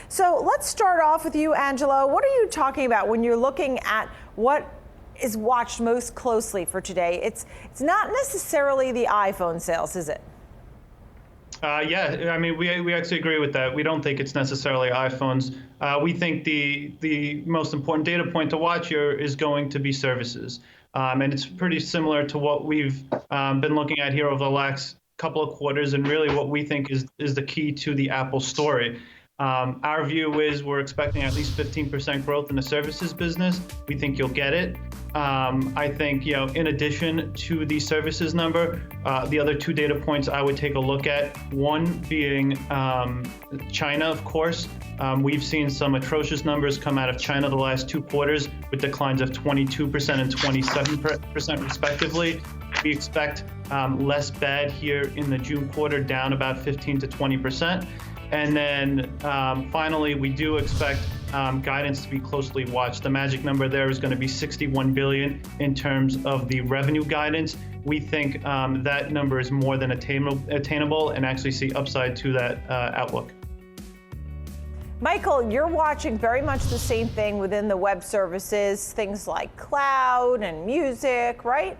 So let's start off with you, Angelo. What are you talking about when you're looking at what is watched most closely for today? It's not necessarily the iPhone sales, is it? Yeah, I mean, we actually agree with that. We don't think it's necessarily iPhones. We think the most important data point to watch here is going to be services. And it's pretty similar to what we've been looking at here over the last couple of quarters, and really what we think is the key to the Apple story. Our view is we're expecting at least 15% growth in the services business. We think you'll get it. I think, in addition to the services number, the other two data points I would take a look at, one being China, of course. We've seen some atrocious numbers come out of China the last 2 quarters with declines of 22% and 27% respectively. We expect less bad here in the June quarter, down about 15 to 20%. And then finally, we do expect guidance to be closely watched. The magic number there is going to be 61 billion in terms of the revenue guidance. We think that number is more than attainable and actually see upside to that outlook. Michael, you're watching very much the same thing within the web services, things like cloud and music, right?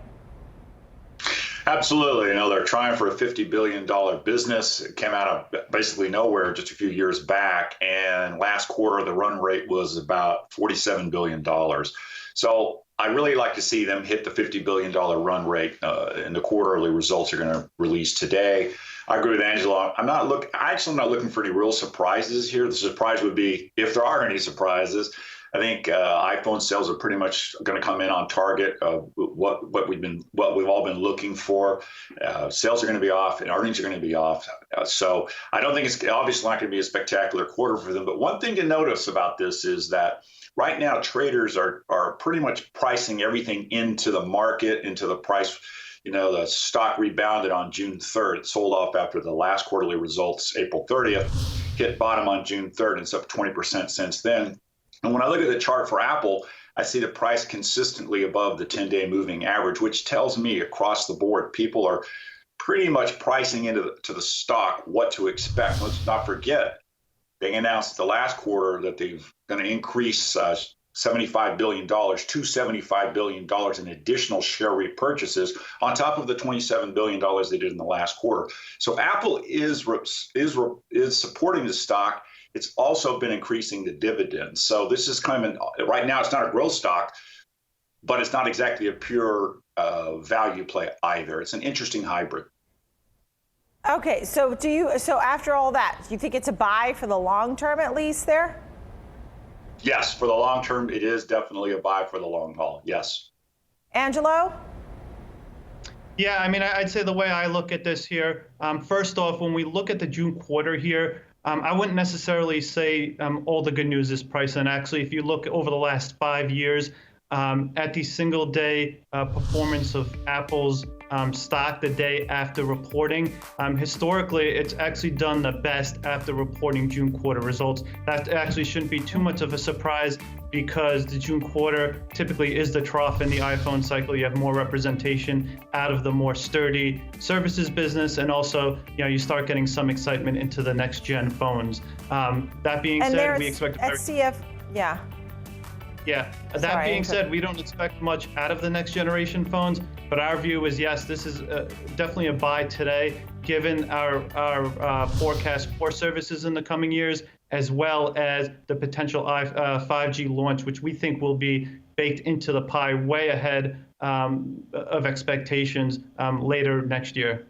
Absolutely. They're trying for a $50 billion business. It came out of basically nowhere just a few years back. And last quarter, the run rate was about $47 billion. So I really like to see them hit the $50 billion run rate. And the quarterly results are going to release today. I agree with Angelo. I'm not looking for any real surprises here. The surprise would be if there are any surprises. I think iPhone sales are pretty much going to come in on target of what we've all been looking for. Sales are going to be off and earnings are going to be off. So I don't think it's obviously not going to be a spectacular quarter for them. But one thing to notice about this is that right now traders are pretty much pricing everything into the market, into the price. The stock rebounded on June 3rd. It sold off after the last quarterly results, April 30th, hit bottom on June 3rd, and it's up 20% since then. And when I look at the chart for Apple, I see the price consistently above the 10-day moving average, which tells me across the board, people are pretty much pricing into the stock what to expect. Let's not forget, they announced the last quarter that they're going to increase $75 billion to $75 billion in additional share repurchases on top of the $27 billion they did in the last quarter. So Apple is supporting the stock. It's also been increasing the dividends. So this is right now it's not a growth stock, but it's not exactly a pure value play either. It's an interesting hybrid. Okay, so after all that, do you think it's a buy for the long term at least there? Yes, for the long term, it is definitely a buy for the long haul. Yes. Angelo? Yeah, I mean, I'd say the way I look at this here, first off, when we look at the June quarter here, I wouldn't necessarily say all the good news is price. And actually, if you look over the last 5 years at the single day performance of Apple's stock the day after reporting, historically, it's actually done the best after reporting June quarter results. That actually shouldn't be too much of a surprise because the June quarter typically is the trough in the iPhone cycle. You have more representation out of the more sturdy services business, and also, you start getting some excitement into the next gen phones. That being said, we expect yeah. Yeah, that being said, we don't expect much out of the next generation phones, but our view is yes, this is definitely a buy today, given our forecast for services in the coming years, as well as the potential 5G launch, which we think will be baked into the pie way ahead of expectations later next year.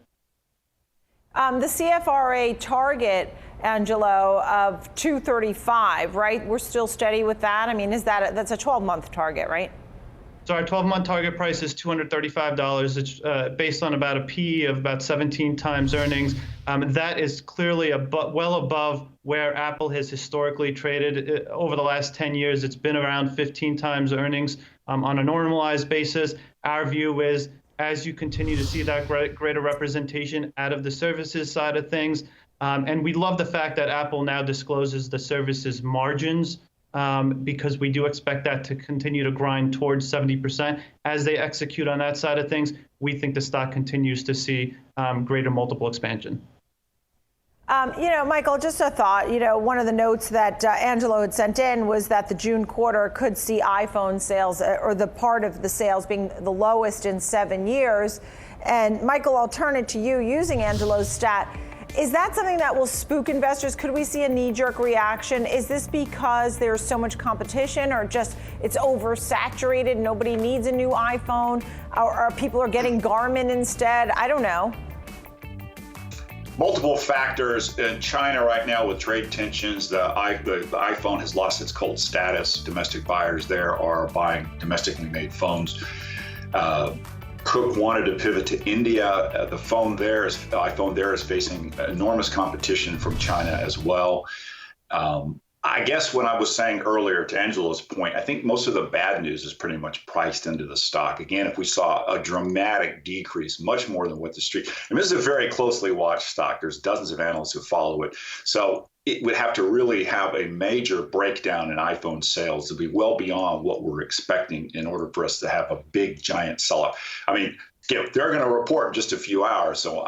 The CFRA target, Angelo, of 235, right? We're still steady with that. I mean, that's a 12-month target, right? So our 12-month target price is $235. It's based on about a PE of about 17 times earnings. That is clearly well above where Apple has historically traded. Over the last 10 years, it's been around 15 times earnings on a normalized basis. Our view is, as you continue to see that greater representation out of the services side of things, and we love the fact that Apple now discloses the services margins, because we do expect that to continue to grind towards 70%. As they execute on that side of things, we think the stock continues to see greater multiple expansion. Michael, just a thought. One of the notes that Angelo had sent in was that the June quarter could see iPhone sales, or the part of the sales being the lowest in 7 years. And Michael, I'll turn it to you using Angelo's stat. Is that something that will spook investors? Could we see a knee-jerk reaction? Is this because there's so much competition, or just it's oversaturated, nobody needs a new iPhone, or people are getting Garmin instead? I don't know. Multiple factors in China right now with trade tensions. The iPhone has lost its cult status. Domestic buyers there are buying domestically made phones. Cook wanted to pivot to India. The iPhone there is facing enormous competition from China as well. I guess when I was saying earlier to Angelo's point, I think most of the bad news is pretty much priced into the stock. Again, if we saw a dramatic decrease, much more than what the street, and this is a very closely watched stock. There's dozens of analysts who follow it. So it would have to really have a major breakdown in iPhone sales to be well beyond what we're expecting in order for us to have a big, giant sell-off. I mean, they're going to report in just a few hours. So,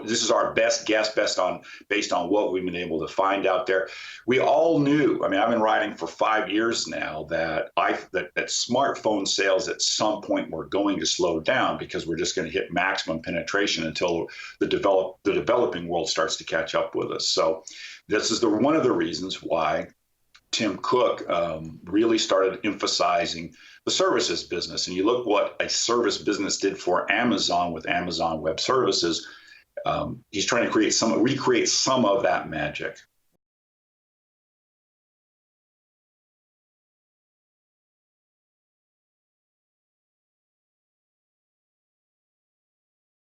this is our best guess based on what we've been able to find out there. We all knew, I've been writing for 5 years now that smartphone sales at some point were going to slow down because we're just going to hit maximum penetration until the developing world starts to catch up with us. So this is one of the reasons why Tim Cook really started emphasizing the services business. And you look what a service business did for Amazon with Amazon Web Services. He's trying to recreate some of that magic.